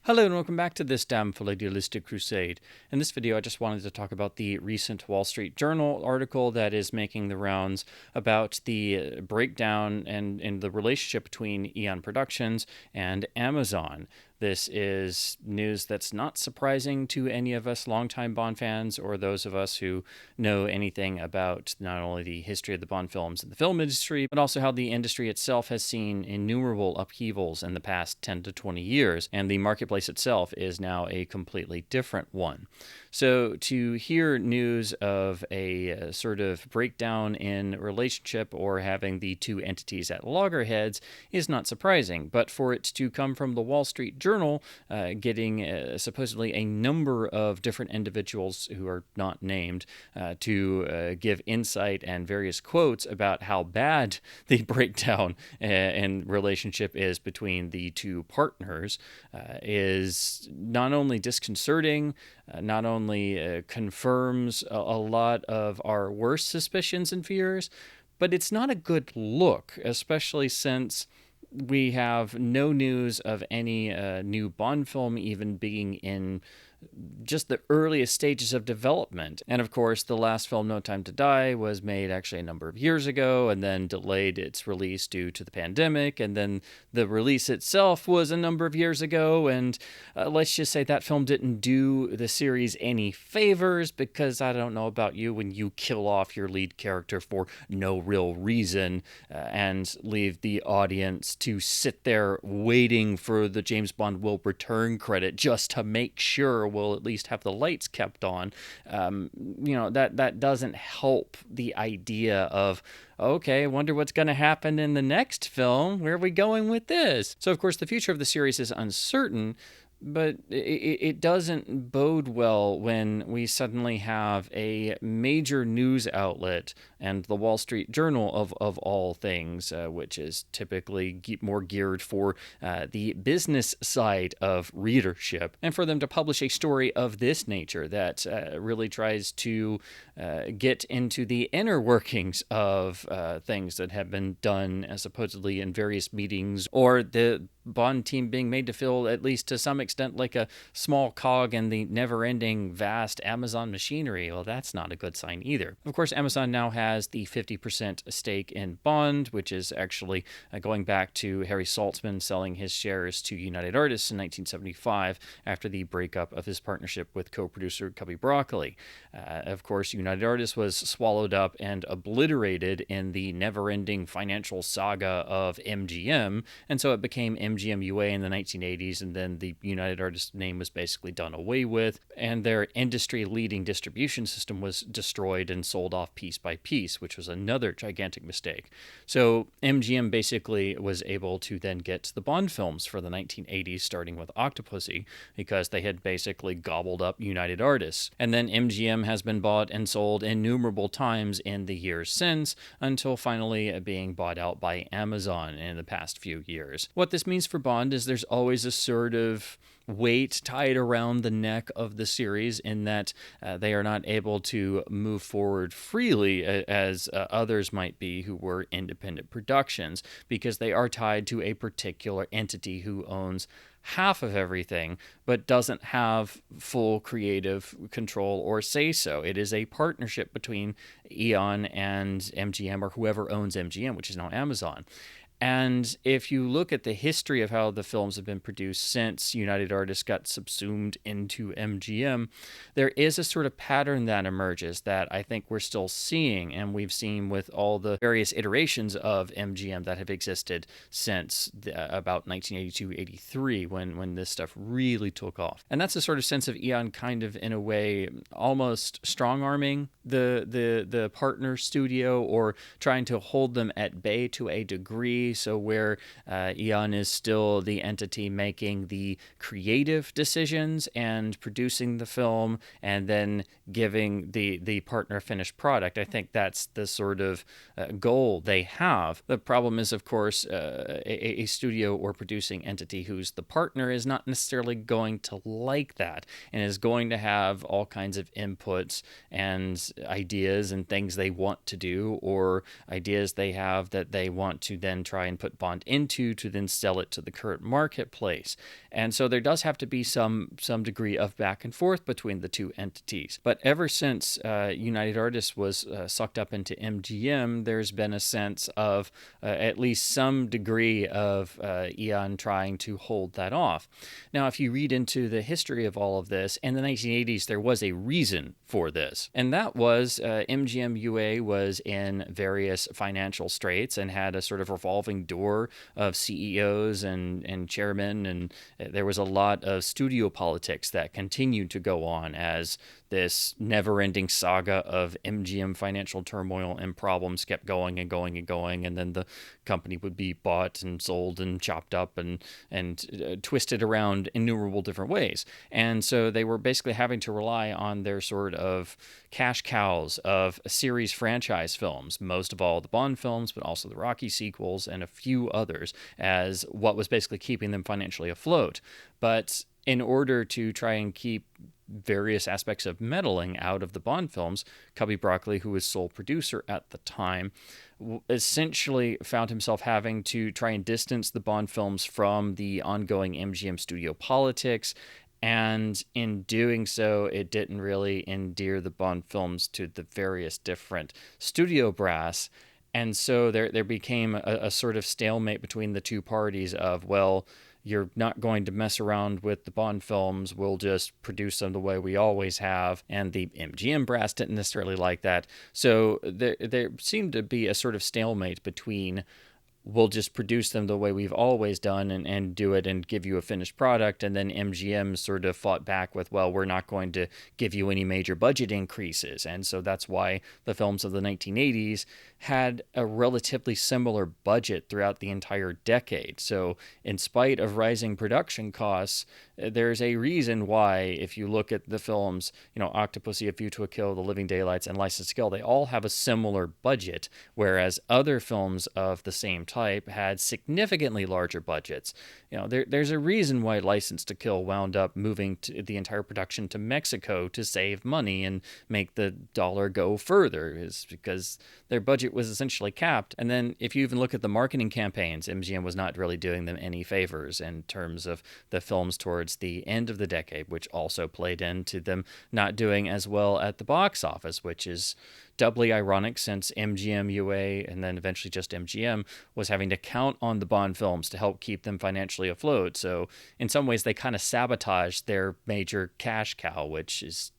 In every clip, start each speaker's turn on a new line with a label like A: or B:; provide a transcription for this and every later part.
A: Hello and welcome back to this damn full idealistic crusade. In this video I just wanted to talk about the recent Wall Street Journal article that is making the rounds about the breakdown and the relationship between Eon Productions and Amazon. This is news that's not surprising to any of us longtime Bond fans or those of us who know anything about not only the history of the Bond films and the film industry, but also how the industry itself has seen innumerable upheavals in the past 10 to 20 years, and the marketplace itself is now a completely different one. So to hear news of a sort of breakdown in relationship or having the two entities at loggerheads is not surprising, but for it to come from the Wall Street Journal, getting supposedly a number of different individuals who are not named to give insight and various quotes about how bad the breakdown and relationship is between the two partners is not only disconcerting, not only confirms a lot of our worst suspicions and fears, but it's not a good look, especially since we have no news of any new Bond film even being in just the earliest stages of development. And of course, the last film, No Time to Die, was made actually a number of years ago and then delayed its release due to the pandemic. And then the release itself was a number of years ago. And let's just say that film didn't do the series any favors because I don't know about you, when you kill off your lead character for no real reason and leave the audience to sit there waiting for the James Bond will return credit just to make sure we'll at least have the lights kept on, that doesn't help the idea of, okay, I wonder what's going to happen in the next film. Where are we going with this? So, of course, the future of the series is uncertain, but it doesn't bode well when we suddenly have a major news outlet and the Wall Street Journal of all things, which is typically more geared for the business side of readership, and for them to publish a story of this nature that really tries to get into the inner workings of things that have been done supposedly in various meetings, or the Bond team being made to feel, at least to some extent, like a small cog in the never-ending vast Amazon machinery. Well, that's not a good sign either. Of course, Amazon now has the 50% stake in Bond, which is actually going back to Harry Saltzman selling his shares to United Artists in 1975 after the breakup of his partnership with co-producer Cubby Broccoli. Of course, United Artists was swallowed up and obliterated in the never-ending financial saga of MGM, and so it became MGM UA in the 1980s, and then the United Artists name was basically done away with, and their industry-leading distribution system was destroyed and sold off piece by piece, which was another gigantic mistake. So MGM basically was able to then get the Bond films for the 1980s, starting with Octopussy, because they had basically gobbled up United Artists. And then MGM has been bought and sold innumerable times in the years since, until finally being bought out by Amazon in the past few years. What this means for Bond is there's always a sort of weight tied around the neck of the series in that they are not able to move forward freely as others might be who were independent productions, because they are tied to a particular entity who owns half of everything but doesn't have full creative control or say so. It is a partnership between Eon and MGM, or whoever owns MGM, which is now Amazon. And if you look at the history of how the films have been produced since United Artists got subsumed into MGM, there is a sort of pattern that emerges that I think we're still seeing, and we've seen with all the various iterations of MGM that have existed since about 1982-83, when this stuff really took off. And that's a sort of sense of Eon kind of, in a way, almost strong-arming the partner studio, or trying to hold them at bay to a degree. So where Eon is still the entity making the creative decisions and producing the film and then giving the partner finished product. I think that's the sort of goal they have. The problem is, of course, a studio or producing entity who's the partner is not necessarily going to like that, and is going to have all kinds of inputs and ideas and things they want to do, or ideas they have that they want to then try try and put Bond into to then sell it to the current marketplace. And so there does have to be some degree of back and forth between the two entities. But ever since United Artists was sucked up into MGM, there's been a sense of at least some degree of Eon trying to hold that off. Now, if you read into the history of all of this, in the 1980s, there was a reason for this. And that was MGM UA was in various financial straits and had a sort of revolving door of CEOs and chairmen. And there was a lot of studio politics that continued to go on as this never-ending saga of MGM financial turmoil and problems kept going and going and going, and then the company would be bought and sold and chopped up and twisted around innumerable different ways. And so they were basically having to rely on their sort of cash cows of series franchise films, most of all the Bond films, but also the Rocky sequels and a few others, as what was basically keeping them financially afloat. But in order to try and keep various aspects of meddling out of the Bond films, Cubby Broccoli, who was sole producer at the time, essentially found himself having to try and distance the Bond films from the ongoing MGM studio politics. And in doing so, it didn't really endear the Bond films to the various different studio brass. And so there became a sort of stalemate between the two parties of, well, you're not going to mess around with the Bond films. We'll just produce them the way we always have. And the MGM brass didn't necessarily like that. So there seemed to be a sort of stalemate between, we'll just produce them the way we've always done and do it and give you a finished product. And then MGM sort of fought back with, well, we're not going to give you any major budget increases. And so that's why the films of the 1980s had a relatively similar budget throughout the entire decade. So in spite of rising production costs, there's a reason why, if you look at the films, Octopussy, A View to a Kill, The Living Daylights, and License to Kill, they all have a similar budget, whereas other films of the same type had significantly larger budgets. There's a reason why License to Kill wound up moving the entire production to Mexico to save money and make the dollar go further, is because their budget was essentially capped. And then if you even look at the marketing campaigns, MGM was not really doing them any favors in terms of the films towards the end of the decade, which also played into them not doing as well at the box office, which is doubly ironic since MGM UA and then eventually just MGM was having to count on the Bond films to help keep them financially afloat. So in some ways they kind of sabotaged their major cash cow, which is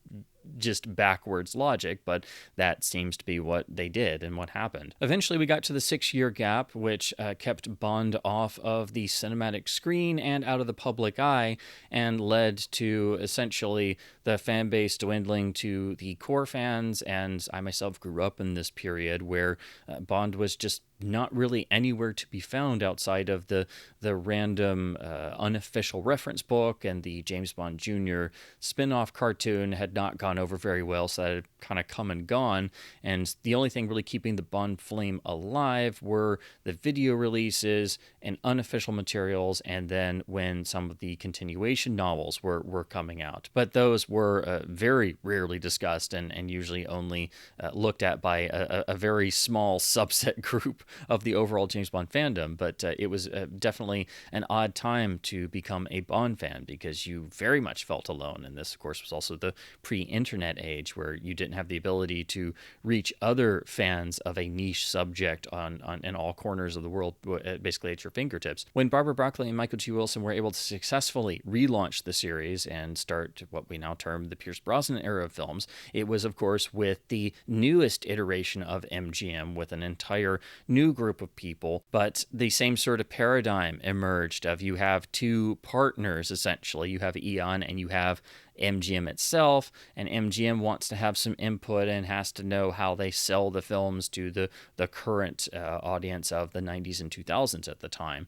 A: just backwards logic, but that seems to be what they did and what happened. Eventually, we got to the 6-year gap, which kept Bond off of the cinematic screen and out of the public eye, and led to essentially the fan base dwindling to the core fans. And I myself grew up in this period where Bond was just not really anywhere to be found outside of the random unofficial reference book, and the James Bond Jr. spin-off cartoon had not gone over very well, so that had kind of come and gone. And the only thing really keeping the Bond flame alive were the video releases and unofficial materials, and then when some of the continuation novels were coming out. But those were very rarely discussed and usually only looked at by a very small subset group of the overall James Bond fandom. But it was definitely an odd time to become a Bond fan, because you very much felt alone. And this, of course, was also the pre-internet age, where you didn't have the ability to reach other fans of a niche subject in all corners of the world, basically at your fingertips. When Barbara Broccoli and Michael G. Wilson were able to successfully relaunch the series and start what we now term the Pierce Brosnan era of films, it was, of course, with the newest iteration of MGM, with an entire new group of people. But the same sort of paradigm emerged of, you have two partners, essentially. You have Eon and you have MGM itself, and MGM wants to have some input and has to know how they sell the films to the current audience of the 90s and 2000s at the time.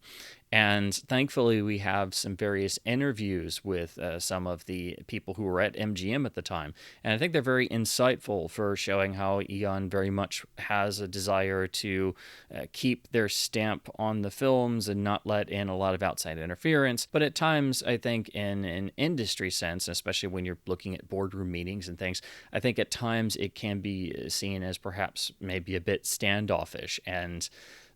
A: And thankfully, we have some various interviews with some of the people who were at MGM at the time. And I think they're very insightful for showing how Eon very much has a desire to keep their stamp on the films and not let in a lot of outside interference. But at times, I think in an industry sense, especially when you're looking at boardroom meetings and things, I think at times it can be seen as perhaps maybe a bit standoffish. And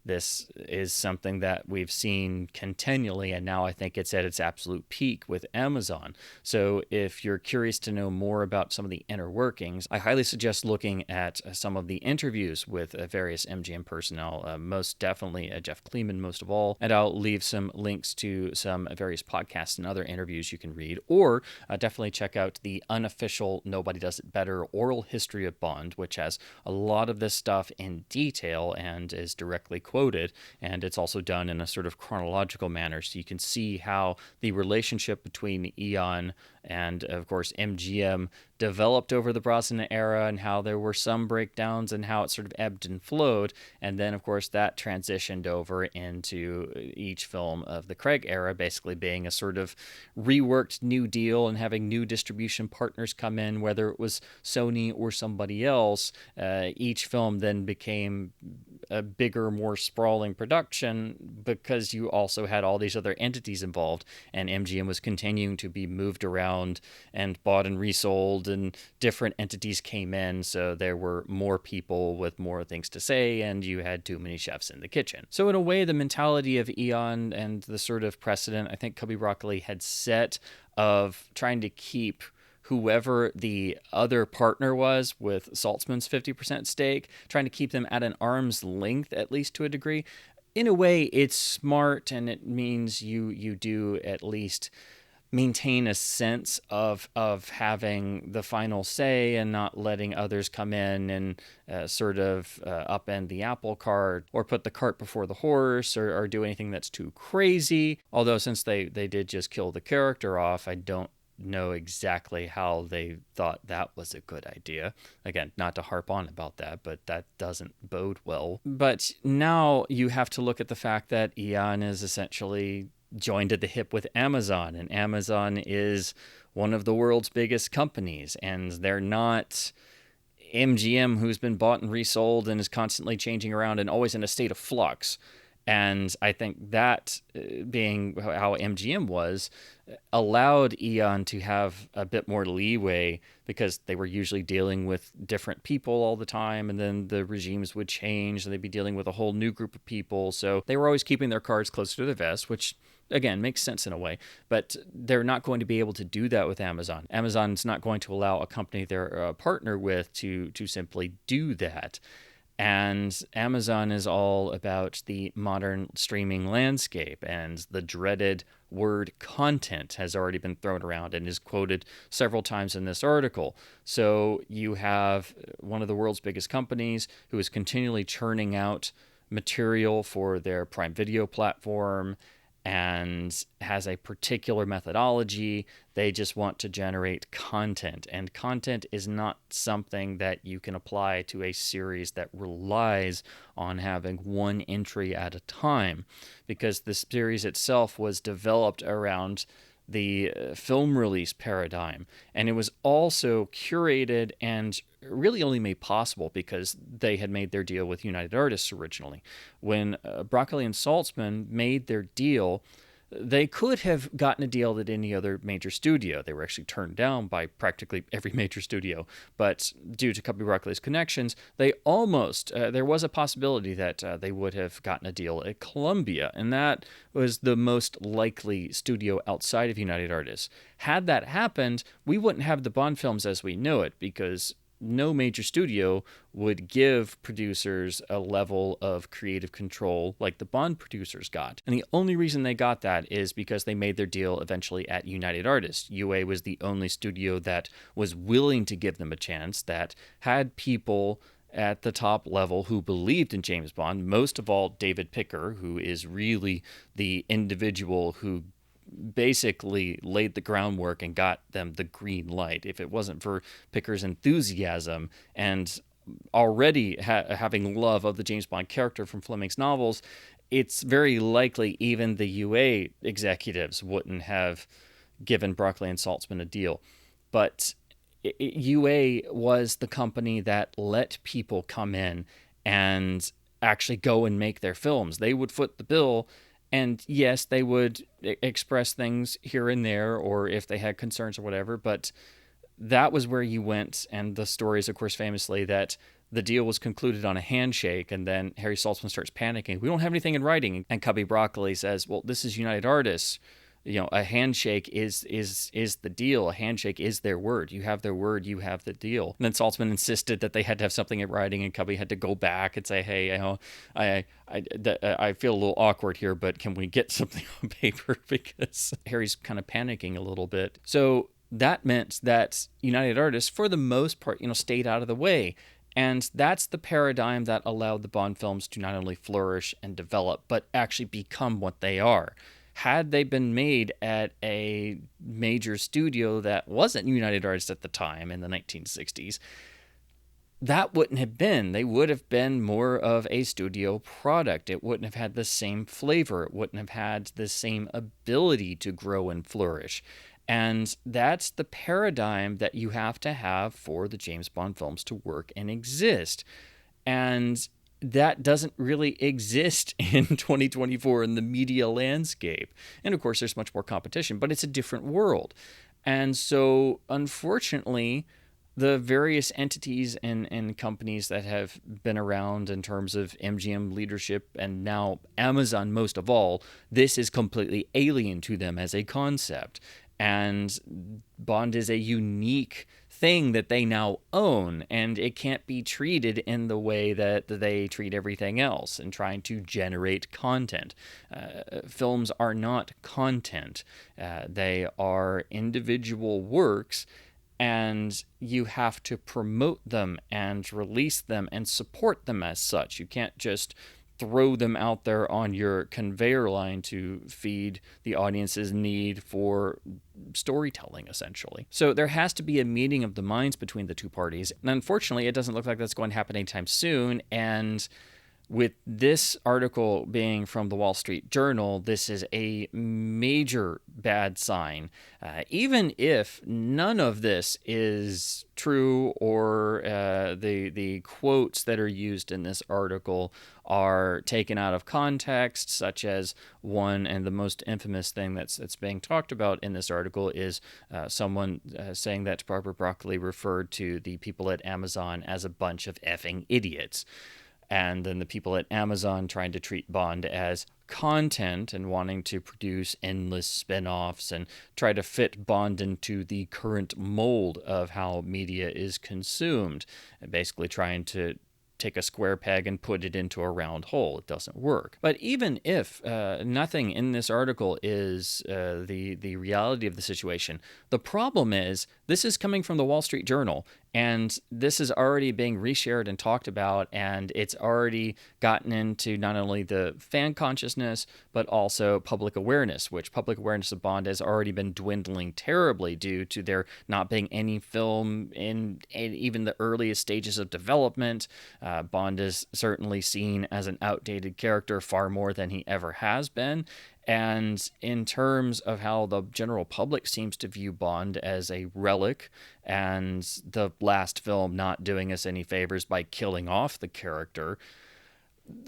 A: this is something that we've seen continually, and now I think it's at its absolute peak with Amazon. So if you're curious to know more about some of the inner workings, I highly suggest looking at some of the interviews with various MGM personnel, most definitely Jeff Kleeman most of all, and I'll leave some links to some various podcasts and other interviews you can read, or definitely check out the unofficial Nobody Does It Better oral history of Bond, which has a lot of this stuff in detail and is directly quoted, and it's also done in a sort of chronological manner, so you can see how the relationship between Eon and, of course, MGM developed over the Brosnan era, and how there were some breakdowns and how it sort of ebbed and flowed. And then, of course, that transitioned over into each film of the Craig era, basically being a sort of reworked new deal and having new distribution partners come in, whether it was Sony or somebody else. Each film then became a bigger, more sprawling production because you also had all these other entities involved, and MGM was continuing to be moved around and bought and resold, and different entities came in, so there were more people with more things to say, and you had too many chefs in the kitchen. So in a way, the mentality of Eon and the sort of precedent I think Cubby Broccoli had set of trying to keep whoever the other partner was with Saltzman's 50% stake, trying to keep them at an arm's length, at least to a degree. In a way, it's smart, and it means you do at least maintain a sense of having the final say and not letting others come in and sort of upend the apple cart or put the cart before the horse, or do anything that's too crazy. Although since they did just kill the character off, I don't know exactly how they thought that was a good idea. Again, not to harp on about that, but that doesn't bode well. But now you have to look at the fact that Eon is essentially joined at the hip with Amazon, and Amazon is one of the world's biggest companies, and they're not MGM, who's been bought and resold and is constantly changing around and always in a state of flux. And I think that, being how MGM was, allowed Eon to have a bit more leeway, because they were usually dealing with different people all the time, and then the regimes would change and they'd be dealing with a whole new group of people. So they were always keeping their cards closer to their vest, which again makes sense in a way, but they're not going to be able to do that with Amazon. Amazon's not going to allow a company they're a partner with to simply do that. And Amazon is all about the modern streaming landscape, and the dreaded word content has already been thrown around and is quoted several times in this article. So you have one of the world's biggest companies who is continually churning out material for their Prime Video platform and has a particular methodology. They just want to generate content, and content is not something that you can apply to a series that relies on having one entry at a time, because the series itself was developed around the film release paradigm, and it was also curated and really only made possible because they had made their deal with United Artists originally. When Broccoli and Saltzman made their deal, they could have gotten a deal at any other major studio. They were actually turned down by practically every major studio, but due to Cubby Broccoli's connections, they almost, there was a possibility that they would have gotten a deal at Columbia, and that was the most likely studio outside of United Artists. Had that happened, we wouldn't have the Bond films as we know it, because no major studio would give producers a level of creative control like the Bond producers got. And the only reason they got that is because they made their deal eventually at United Artists. UA was the only studio that was willing to give them a chance, that had people at the top level who believed in James Bond, most of all David Picker, who is really the individual who basically laid the groundwork and got them the green light. If it wasn't for Picker's enthusiasm and already having love of the James Bond character from Fleming's novels, it's very likely even the UA executives wouldn't have given Broccoli and Saltzman a deal. But UA was the company that let people come in and actually go and make their films. They would foot the bill. And yes, they would express things here and there, or if they had concerns or whatever, but that was where you went. And the story is, of course, famously that the deal was concluded on a handshake, and then Harry Saltzman starts panicking. We don't have anything in writing. And Cubby Broccoli says, well, this is United Artists. A handshake is the deal. A handshake is their word. You have their word, you have the deal. And then Saltzman insisted that they had to have something in writing, and Cubby had to go back and say, hey, I feel a little awkward here, but can we get something on paper? Because Harry's kind of panicking a little bit. So that meant that United Artists, for the most part, stayed out of the way. And that's the paradigm that allowed the Bond films to not only flourish and develop, but actually become what they are. Had they been made at a major studio that wasn't United Artists at the time in the 1960s, that wouldn't have been. They would have been more of a studio product. It wouldn't have had the same flavor. It wouldn't have had the same ability to grow and flourish. And that's the paradigm that you have to have for the James Bond films to work and exist. And that doesn't really exist in 2024 in the media landscape. And of course, there's much more competition, but it's a different world. And so, unfortunately, the various entities and companies that have been around in terms of MGM leadership, and now Amazon most of all, this is completely alien to them as a concept. And Bond is a unique thing that they now own, and it can't be treated in the way that they treat everything else in trying to generate content. Films are not content. They are individual works, and you have to promote them and release them and support them as such. You can't just throw them out there on your conveyor line to feed the audience's need for storytelling, essentially. So there has to be a meeting of the minds between the two parties. And unfortunately, it doesn't look like that's going to happen anytime soon. And with this article being from the Wall Street Journal, this is a major bad sign. Even if none of this is true, or the quotes that are used in this article are taken out of context, such as one, and the most infamous thing that's being talked about in this article is someone saying that Barbara Broccoli referred to the people at Amazon as a bunch of effing idiots. And then the people at Amazon trying to treat Bond as content and wanting to produce endless spin-offs and try to fit Bond into the current mold of how media is consumed, and basically trying to take a square peg and put it into a round hole. It doesn't work. But even if nothing in this article is the reality of the situation, the problem is this is coming from the Wall Street Journal, and this is already being reshared and talked about, and it's already gotten into not only the fan consciousness, but also public awareness, which public awareness of Bond has already been dwindling terribly due to there not being any film in even the earliest stages of development. Bond is certainly seen as an outdated character far more than he ever has been. And in terms of how the general public seems to view Bond as a relic, and the last film not doing us any favors by killing off the character,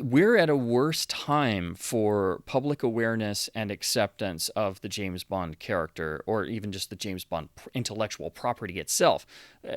A: we're at a worse time for public awareness and acceptance of the James Bond character, or even just the James Bond intellectual property itself.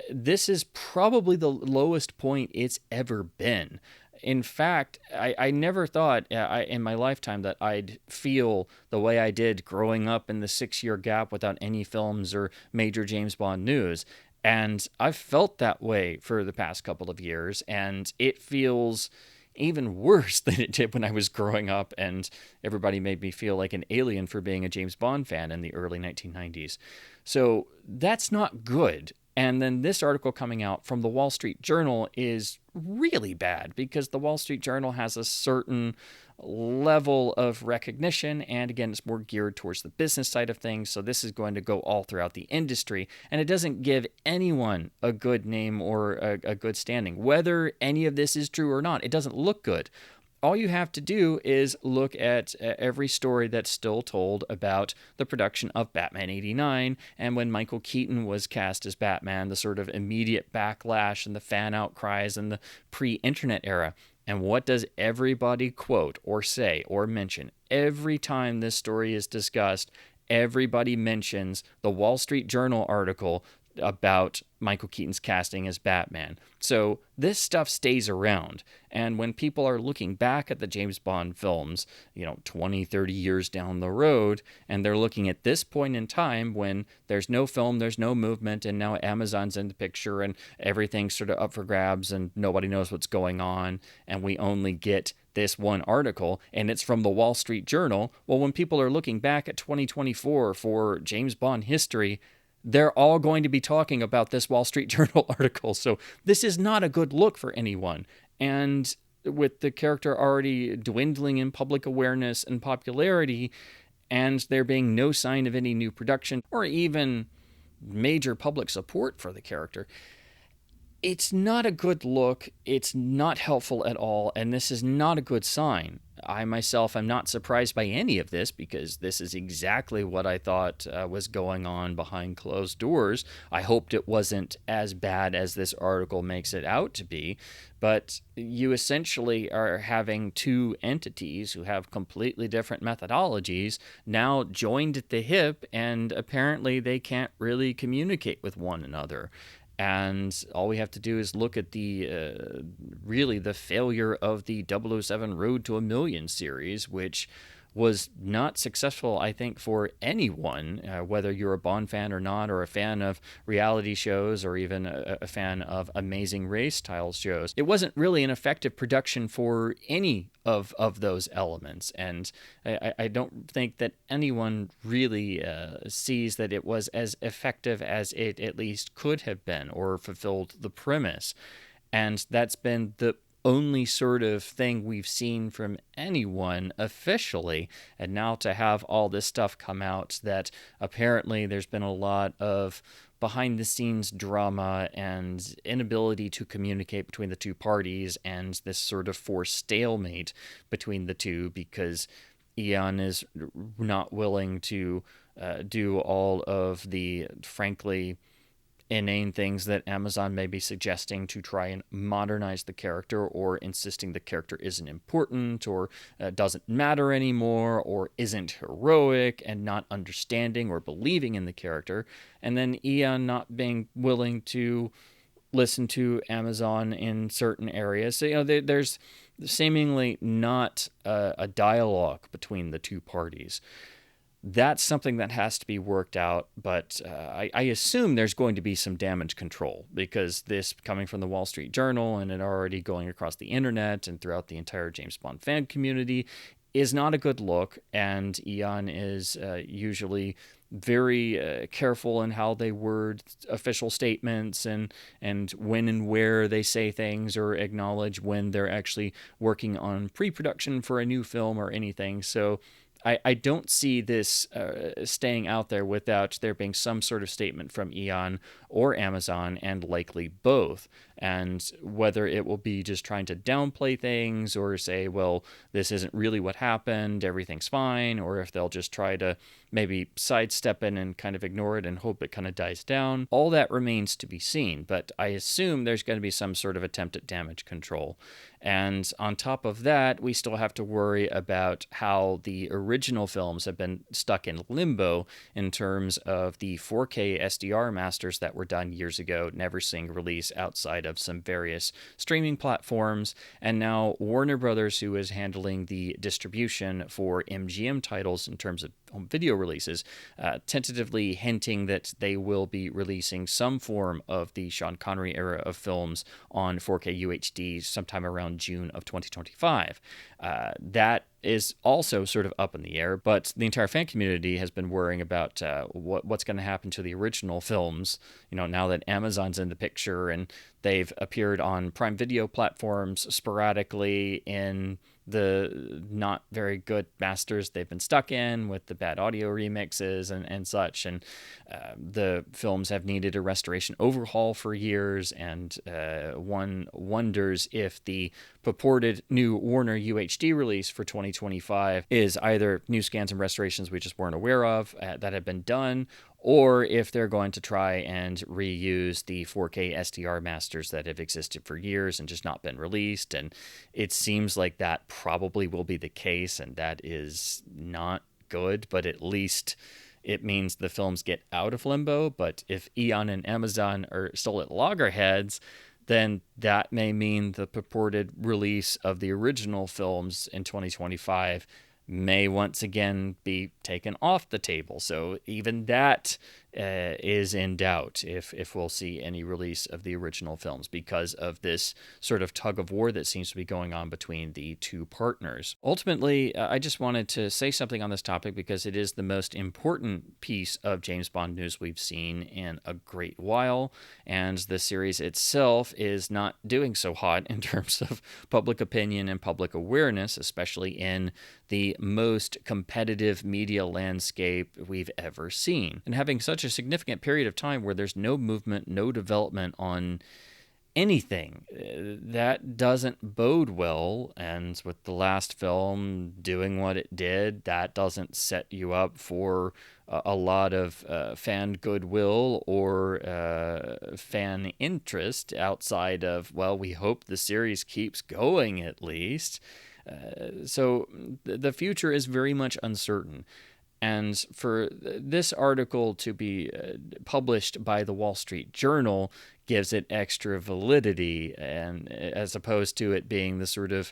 A: This is probably the lowest point it's ever been. In fact, I never thought in my lifetime that I'd feel the way I did growing up in the 6-year gap without any films or major James Bond news. And I've felt that way for the past couple of years, and it feels even worse than it did when I was growing up and everybody made me feel like an alien for being a James Bond fan in the early 1990s. So that's not good. And then this article coming out from the Wall Street Journal is really bad, because the Wall Street Journal has a certain level of recognition, and again, it's more geared towards the business side of things, so this is going to go all throughout the industry, and it doesn't give anyone a good name or a good standing. Whether any of this is true or not, it doesn't look good. All you have to do is look at every story that's still told about the production of Batman 89, and when Michael Keaton was cast as Batman, the sort of immediate backlash and the fan outcries in the pre-internet era. And what does everybody quote or say or mention? Every time this story is discussed, everybody mentions the Wall Street Journal article about Michael Keaton's casting as Batman. So this stuff stays around. And when people are looking back at the James Bond films, 20, 30 years down the road, and they're looking at this point in time when there's no film, there's no movement, and now Amazon's in the picture and everything's sort of up for grabs and nobody knows what's going on, and we only get this one article and it's from the Wall Street Journal. Well, when people are looking back at 2024 for James Bond history, they're all going to be talking about this Wall Street Journal article. So this is not a good look for anyone. And with the character already dwindling in public awareness and popularity, and there being no sign of any new production or even major public support for the character, it's not a good look. It's not helpful at all, and this is not a good sign. I myself am not surprised by any of this because this is exactly what I thought was going on behind closed doors. I hoped it wasn't as bad as this article makes it out to be, but you essentially are having two entities who have completely different methodologies now joined at the hip, and apparently they can't really communicate with one another. And all we have to do is look at really the failure of the 007 Road to a Million series, which was not successful, I think, for anyone, whether you're a Bond fan or not, or a fan of reality shows, or even a fan of Amazing Race style shows. It wasn't really an effective production for any of those elements, and I don't think that anyone really sees that it was as effective as it at least could have been, or fulfilled the premise. And that's been the only sort of thing we've seen from anyone officially. And now to have all this stuff come out that apparently there's been a lot of behind the scenes drama and inability to communicate between the two parties, and this sort of forced stalemate between the two because Eon is not willing to do all of the, frankly, inane things that Amazon may be suggesting to try and modernize the character, or insisting the character isn't important, or doesn't matter anymore, or isn't heroic, and not understanding or believing in the character. And then Eon not being willing to listen to Amazon in certain areas. So, there's seemingly not a dialogue between the two parties. That's something that has to be worked out, but I assume there's going to be some damage control, because this coming from the Wall Street Journal and it already going across the internet and throughout the entire James Bond fan community is not a good look, and Eon is usually very careful in how they word official statements, and when and where they say things, or acknowledge when they're actually working on pre-production for a new film or anything. So I don't see this staying out there without there being some sort of statement from Eon or Amazon, and likely both. And whether it will be just trying to downplay things, or say, well, this isn't really what happened, everything's fine, or if they'll just try to maybe sidestep in and kind of ignore it and hope it kind of dies down. All that remains to be seen, but I assume there's going to be some sort of attempt at damage control. And on top of that, we still have to worry about how the original films have been stuck in limbo in terms of the 4K SDR masters that were done years ago, never seeing release outside of some various streaming platforms. And now Warner Brothers, who is handling the distribution for MGM titles in terms of home video releases, tentatively hinting that they will be releasing some form of the Sean Connery era of films on 4K UHD sometime around June of 2025. That is also sort of up in the air, but the entire fan community has been worrying about what's going to happen to the original films, now that Amazon's in the picture and they've appeared on Prime Video platforms sporadically in the not very good masters they've been stuck in with the bad audio remixes and such. And the films have needed a restoration overhaul for years, and one wonders if the purported new Warner UHD release for 2025 is either new scans and restorations we just weren't aware of that have been done, or if they're going to try and reuse the 4K SDR masters that have existed for years and just not been released. And it seems like that probably will be the case, and that is not good, but at least it means the films get out of limbo. But if Eon and Amazon are still at loggerheads, then that may mean the purported release of the original films in 2025 may once again be taken off the table. So even that is in doubt if we'll see any release of the original films because of this sort of tug of war that seems to be going on between the two partners. Ultimately, I just wanted to say something on this topic because it is the most important piece of James Bond news we've seen in a great while, and the series itself is not doing so hot in terms of public opinion and public awareness, especially in the most competitive media landscape we've ever seen. And having such a significant period of time where there's no movement, no development on anything, that doesn't bode well. And with the last film doing what it did, that doesn't set you up for a lot of fan goodwill or fan interest outside of, well, we hope the series keeps going at least. So the future is very much uncertain. And for this article to be published by the Wall Street Journal gives it extra validity, and as opposed to it being the sort of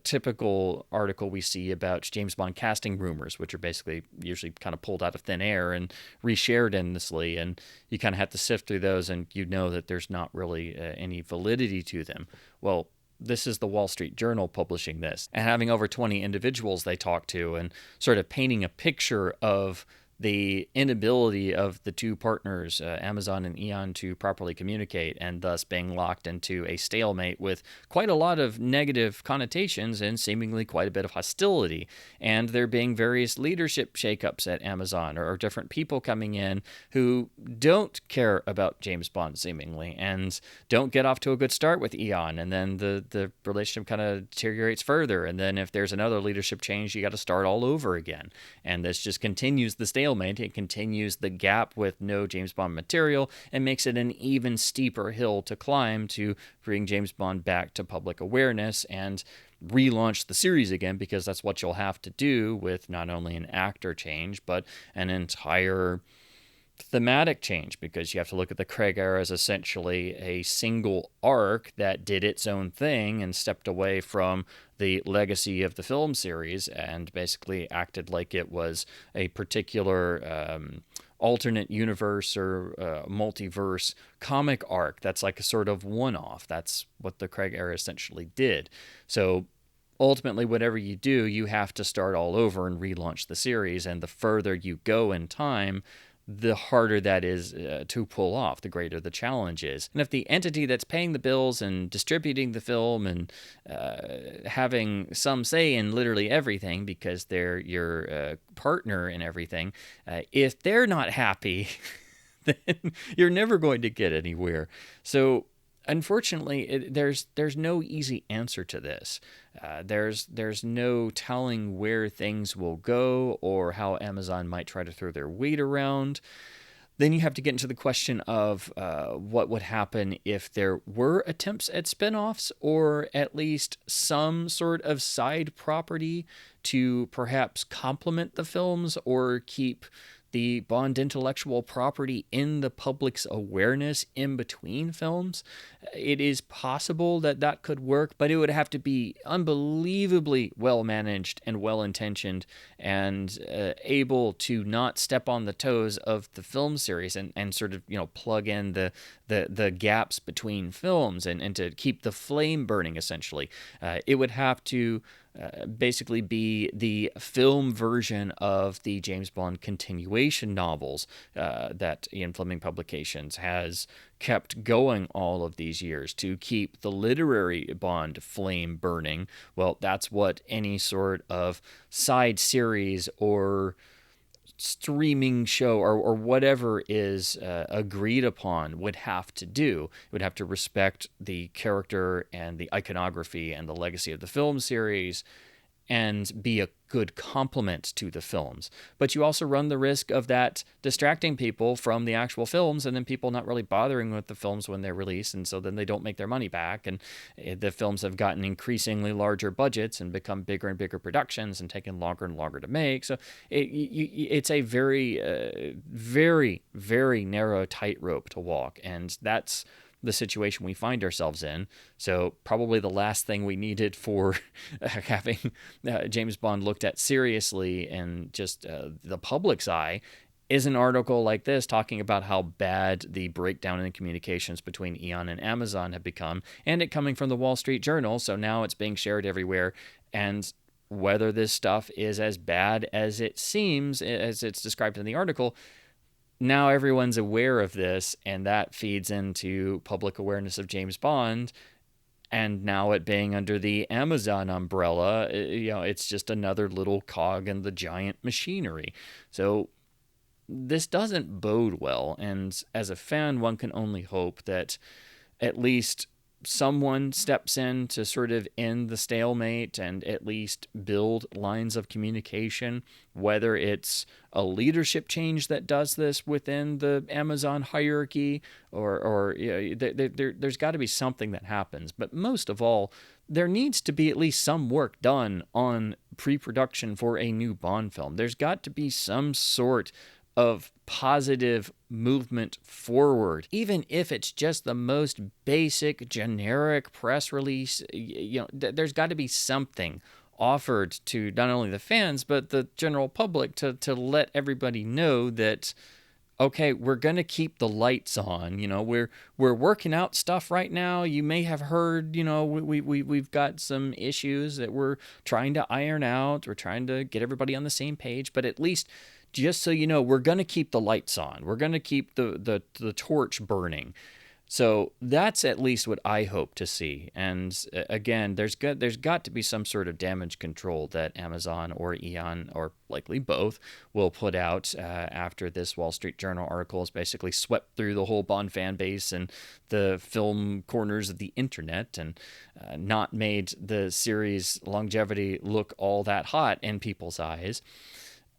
A: typical article we see about James Bond casting rumors, which are basically usually kind of pulled out of thin air and reshared endlessly, and you kind of have to sift through those, and you know that there's not really any validity to them. Well, this is the Wall Street Journal publishing this and having over 20 individuals they talk to and sort of painting a picture of the inability of the two partners, Amazon and Eon, to properly communicate, and thus being locked into a stalemate with quite a lot of negative connotations and seemingly quite a bit of hostility. And there being various leadership shakeups at Amazon, or different people coming in who don't care about James Bond seemingly, and don't get off to a good start with Eon, and then the relationship kind of deteriorates further. And then if there's another leadership change, you got to start all over again. And this just continues the stalemate. It continues the gap with no James Bond material and makes it an even steeper hill to climb to bring James Bond back to public awareness and relaunch the series again, because that's what you'll have to do with not only an actor change, but an entire thematic change, because you have to look at the Craig era as essentially a single arc that did its own thing and stepped away from the legacy of the film series and basically acted like it was a particular alternate universe or multiverse comic arc that's like a sort of one-off. That's what the Craig era essentially did. So ultimately, whatever you do, you have to start all over and relaunch the series, and the further you go in time, the harder that is to pull off, the greater the challenge is. And if the entity that's paying the bills and distributing the film and having some say in literally everything, because they're your partner in everything, if they're not happy, then you're never going to get anywhere. So unfortunately, there's no easy answer to this. There's no telling where things will go or how Amazon might try to throw their weight around. Then you have to get into the question of what would happen if there were attempts at spinoffs, or at least some sort of side property to perhaps complement the films or keep the Bond intellectual property in the public's awareness in between films. It is possible that that could work, but it would have to be unbelievably well managed and well intentioned and able to not step on the toes of the film series and sort of, plug in the gaps between films and to keep the flame burning, essentially. It would have to basically be the film version of the James Bond continuation novels that Ian Fleming Publications has kept going all of these years to keep the literary Bond flame burning. Well, that's what any sort of side series or streaming show or whatever is agreed upon would have to do. It would have to respect the character and the iconography and the legacy of the film series, and be a good complement to the films. But you also run the risk of that distracting people from the actual films, and then people not really bothering with the films when they're released, and so then they don't make their money back. And the films have gotten increasingly larger budgets and become bigger and bigger productions and taken longer and longer to make. So it's a very, very narrow tightrope to walk, and that's the situation we find ourselves in. So probably the last thing we needed for having James Bond looked at seriously and just the public's eye is an article like this talking about how bad the breakdown in the communications between Eon and Amazon have become, and it coming from the Wall Street Journal. So now it's being shared everywhere. And whether this stuff is as bad as it seems, as it's described in the article, now everyone's aware of this, and that feeds into public awareness of James Bond. And now it being under the Amazon umbrella, it's just another little cog in the giant machinery. So this doesn't bode well. And as a fan, one can only hope that at least someone steps in to sort of end the stalemate and at least build lines of communication, whether it's a leadership change that does this within the Amazon hierarchy, or there's got to be something that happens. But most of all, there needs to be at least some work done on pre-production for a new Bond film. There's got to be some sort of positive movement forward, even if it's just the most basic generic press release. There's got to be something offered to not only the fans but the general public to let everybody know that, okay, we're going to keep the lights on. We're working out stuff right now. You may have heard, we've got some issues that we're trying to iron out. We're trying to get everybody on the same page, but at least, just so you know, we're going to keep the lights on. We're going to keep the torch burning. So that's at least what I hope to see. And again, there's got to be some sort of damage control that Amazon or Eon, or likely both, will put out after this Wall Street Journal article has basically swept through the whole Bond fan base and the film corners of the internet, and not made the series' longevity look all that hot in people's eyes.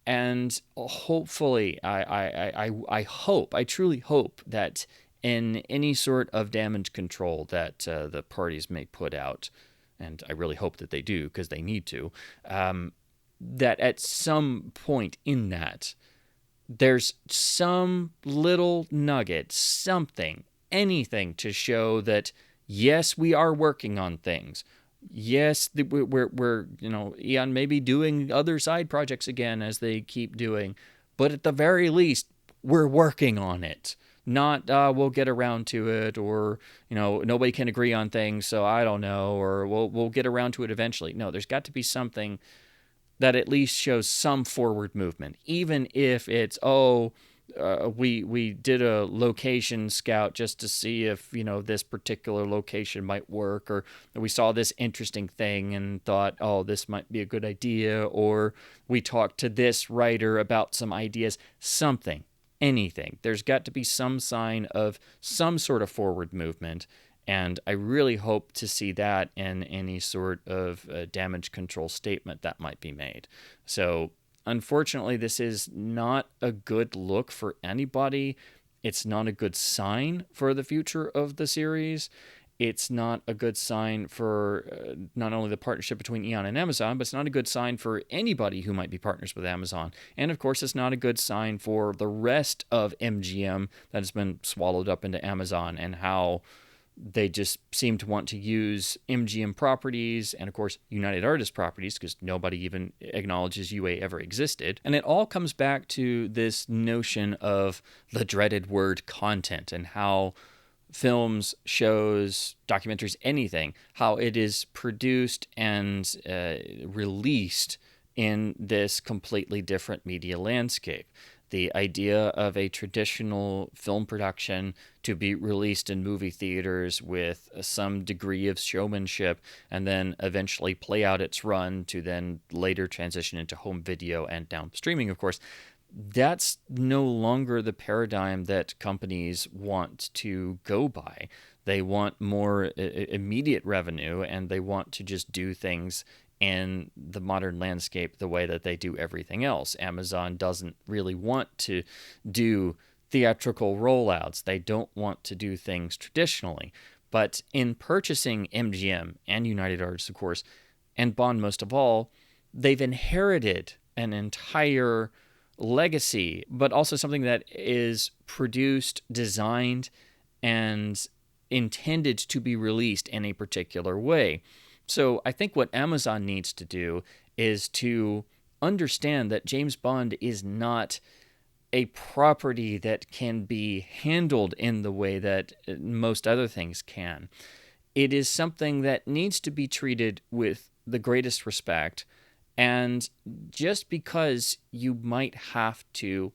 A: And hopefully, I truly hope that in any sort of damage control that the parties may put out, and I really hope that they do because they need to, that at some point in that, there's some little nugget, something, anything to show that, yes, we are working on things. Yes, we're Eon may be doing other side projects again as they keep doing, but at the very least, we're working on it. Not we'll get around to it, or nobody can agree on things, so I don't know, or we'll get around to it eventually. No, there's got to be something that at least shows some forward movement, even if it's we did a location scout just to see if this particular location might work, or we saw this interesting thing and thought, oh, this might be a good idea, or we talked to this writer about some ideas, something, anything. There's got to be some sign of some sort of forward movement, and I really hope to see that in any sort of damage control statement that might be made. So unfortunately, this is not a good look for anybody. It's not a good sign for the future of the series. It's not a good sign for not only the partnership between Eon and Amazon, but it's not a good sign for anybody who might be partners with Amazon. And of course, it's not a good sign for the rest of MGM that has been swallowed up into Amazon, and how they just seem to want to use MGM properties and, of course, United Artists properties, because nobody even acknowledges UA ever existed. And it all comes back to this notion of the dreaded word content, and how films, shows, documentaries, anything, how it is produced and released in this completely different media landscape. The idea of a traditional film production to be released in movie theaters with some degree of showmanship, and then eventually play out its run to then later transition into home video and down streaming, of course, that's no longer the paradigm that companies want to go by. They want more immediate revenue, and they want to just do things in the modern landscape the way that they do everything else. Amazon doesn't really want to do theatrical rollouts. They don't want to do things traditionally. But in purchasing MGM and United Artists, of course, and Bond most of all, they've inherited an entire legacy, but also something that is produced, designed, and intended to be released in a particular way. So I think what Amazon needs to do is to understand that James Bond is not a property that can be handled in the way that most other things can. It is something that needs to be treated with the greatest respect. And just because you might have to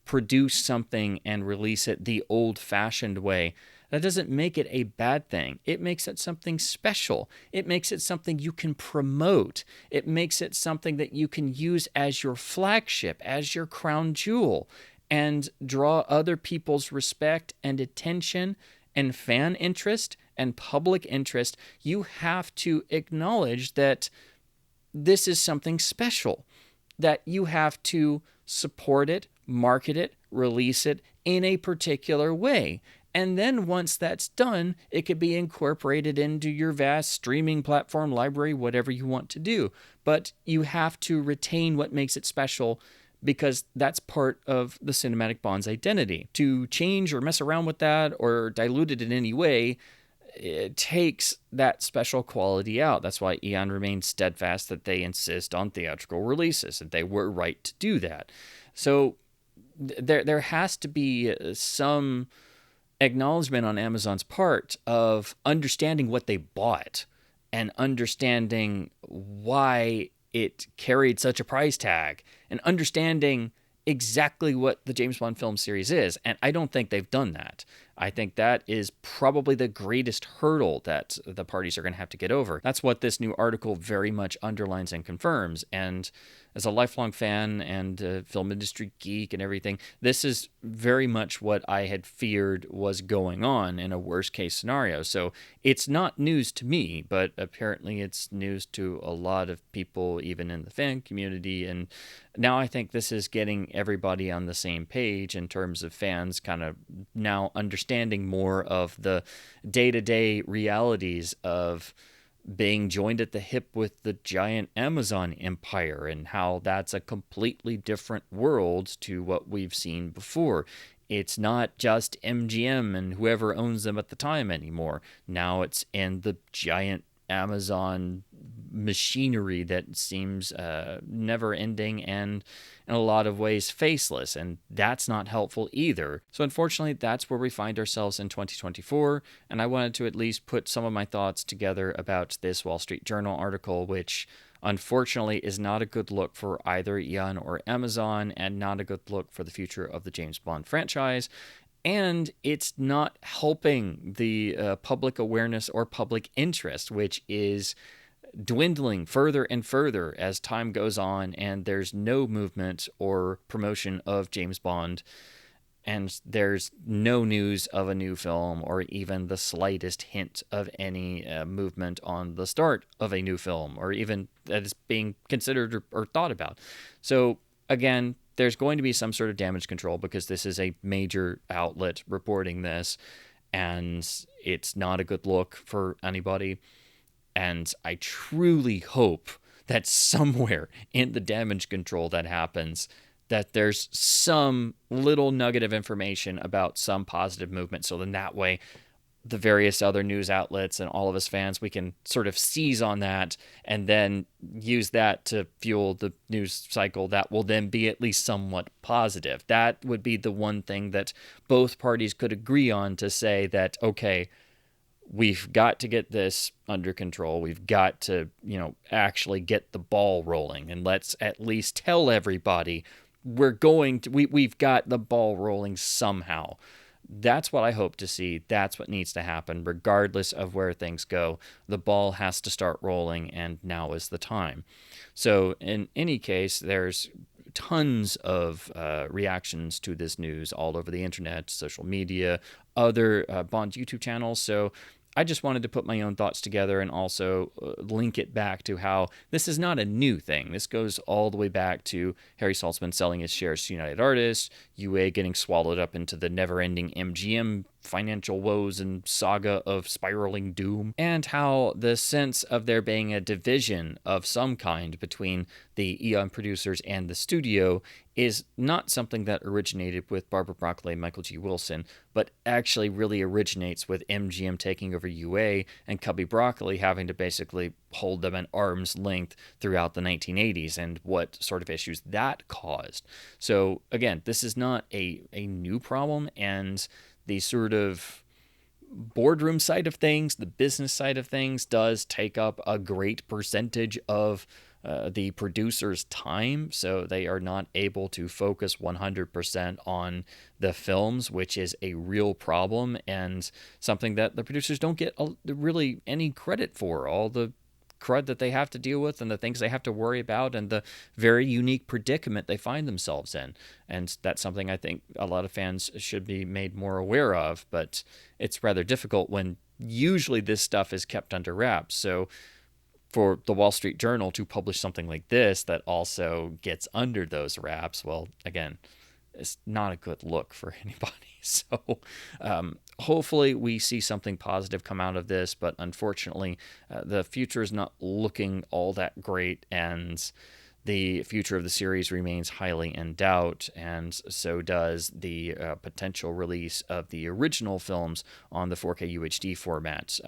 A: produce something and release it the old-fashioned way, that doesn't make it a bad thing. It makes it something special. It makes it something you can promote. It makes it something that you can use as your flagship, as your crown jewel, and draw other people's respect and attention and fan interest and public interest. You have to acknowledge that this is something special, that you have to support it, market it, release it in a particular way. And then once that's done, it could be incorporated into your vast streaming platform library, whatever you want to do. But you have to retain what makes it special, because that's part of the Cinematic Bond's identity. To change or mess around with that or dilute it in any way, it takes that special quality out. That's why Eon remains steadfast that they insist on theatrical releases, and they were right to do that. So there has to be some acknowledgement on Amazon's part of understanding what they bought and understanding why it carried such a price tag and understanding exactly what the James Bond film series is. And I don't think they've done that. I think that is probably the greatest hurdle that the parties are going to have to get over. That's what this new article very much underlines and confirms. And as a lifelong fan and a film industry geek and everything, this is very much what I had feared was going on in a worst case scenario. So it's not news to me, but apparently it's news to a lot of people, even in the fan community. And now I think this is getting everybody on the same page in terms of fans kind of now understanding more of the day-to-day realities of being joined at the hip with the giant Amazon empire and how that's a completely different world to what we've seen before. It's not just MGM and whoever owns them at the time anymore. Now it's in the giant Amazon machinery that seems never ending and in a lot of ways faceless, and that's not helpful either. So unfortunately, that's where we find ourselves in 2024, and I wanted to at least put some of my thoughts together about this Wall Street Journal article, which unfortunately is not a good look for either Eon or Amazon, and not a good look for the future of the James Bond franchise. And it's not helping the public awareness or public interest, which is dwindling further and further as time goes on, and there's no movement or promotion of James Bond, and there's no news of a new film or even the slightest hint of any movement on the start of a new film, or even that is being considered or thought about. So again, there's going to be some sort of damage control, because this is a major outlet reporting this, and it's not a good look for anybody. And I truly hope that somewhere in the damage control that happens, that there's some little nugget of information about some positive movement. So then that way, the various other news outlets and all of us fans, we can sort of seize on that and then use that to fuel the news cycle that will then be at least somewhat positive. That would be the one thing that both parties could agree on, to say that, okay, we've got to get this under control. We've got to, actually get the ball rolling, and let's at least tell everybody we've got the ball rolling somehow. That's what I hope to see. That's what needs to happen, regardless of where things go. The ball has to start rolling, and now is the time. So in any case, there's tons of reactions to this news all over the internet, social media, other Bond YouTube channels. So I just wanted to put my own thoughts together and also link it back to how this is not a new thing. This goes all the way back to Harry Saltzman selling his shares to United Artists, UA getting swallowed up into the never-ending MGM financial woes and saga of spiraling doom, and how the sense of there being a division of some kind between the Eon producers and the studio is not something that originated with Barbara Broccoli and Michael G. Wilson, but actually really originates with MGM taking over UA and Cubby Broccoli having to basically hold them at arm's length throughout the 1980s and what sort of issues that caused. So again, this is not a new problem, and the sort of boardroom side of things, the business side of things, does take up a great percentage of the producer's time, so they are not able to focus 100% on the films, which is a real problem and something that the producers don't get really any credit for. All the crud that they have to deal with and the things they have to worry about and the very unique predicament they find themselves in. And that's something I think a lot of fans should be made more aware of, but it's rather difficult when usually this stuff is kept under wraps. So for the Wall Street Journal to publish something like this that also gets under those wraps, well, again, it's not a good look for anybody. So hopefully we see something positive come out of this, but unfortunately the future is not looking all that great, and the future of the series remains highly in doubt, and so does the potential release of the original films on the 4K UHD format.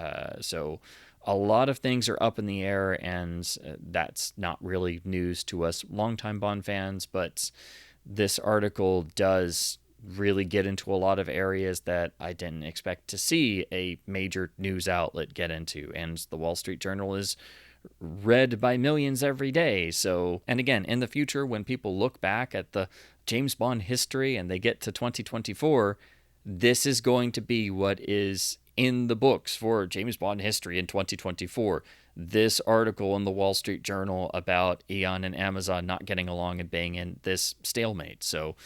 A: So a lot of things are up in the air, and that's not really news to us longtime Bond fans, but this article does really get into a lot of areas that I didn't expect to see a major news outlet get into, and the Wall Street Journal is read by millions every day. So, and again, in the future, when people look back at the James Bond history and they get to 2024, this is going to be what is in the books for James Bond history in 2024. This article in the Wall Street Journal about Eon and Amazon not getting along and being in this stalemate. So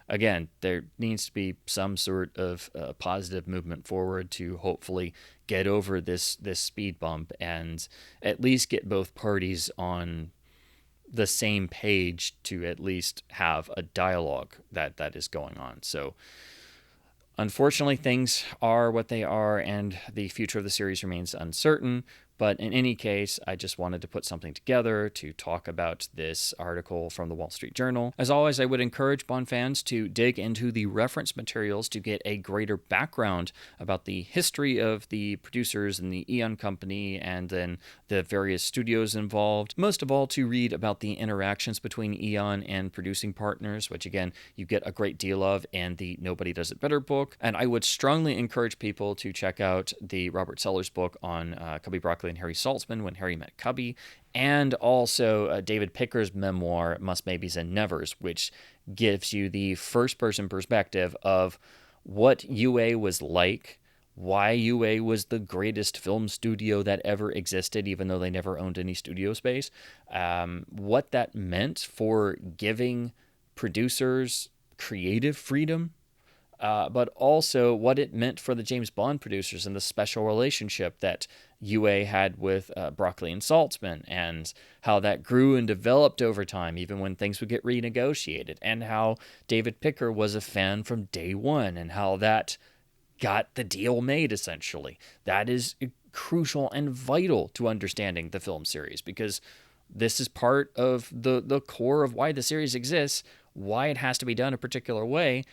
A: again, there needs to be some sort of positive movement forward to hopefully get over this speed bump and at least get both parties on the same page to at least have a dialogue that is going on. So unfortunately, things are what they are, and the future of the series remains uncertain. But in any case, I just wanted to put something together to talk about this article from the Wall Street Journal. As always, I would encourage Bond fans to dig into the reference materials to get a greater background about the history of the producers and the Eon Company and then the various studios involved. Most of all, to read about the interactions between Eon and producing partners, which again, you get a great deal of in the Nobody Does It Better book. And I would strongly encourage people to check out the Robert Sellers book on Cubby Broccoli and Harry Saltzman, When Harry Met Cubby, and also David Picker's memoir, Must Maybes and Nevers, which gives you the first-person perspective of what UA was like, why UA was the greatest film studio that ever existed, even though they never owned any studio space, what that meant for giving producers creative freedom, but also what it meant for the James Bond producers and the special relationship that UA had with Broccoli and Saltzman, and how that grew and developed over time, even when things would get renegotiated, and how David Picker was a fan from day one, and how that got the deal made, essentially. That is crucial and vital to understanding the film series, because this is part of the core of why the series exists, why it has to be done a particular way.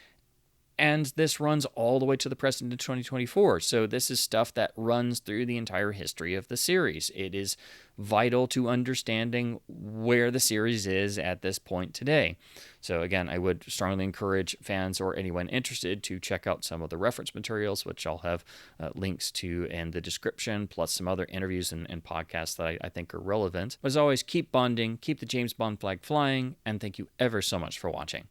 A: And this runs all the way to the present in 2024. So this is stuff that runs through the entire history of the series. It is vital to understanding where the series is at this point today. So again, I would strongly encourage fans or anyone interested to check out some of the reference materials, which I'll have links to in the description, plus some other interviews and podcasts that I think are relevant. But as always, keep bonding, keep the James Bond flag flying, and thank you ever so much for watching.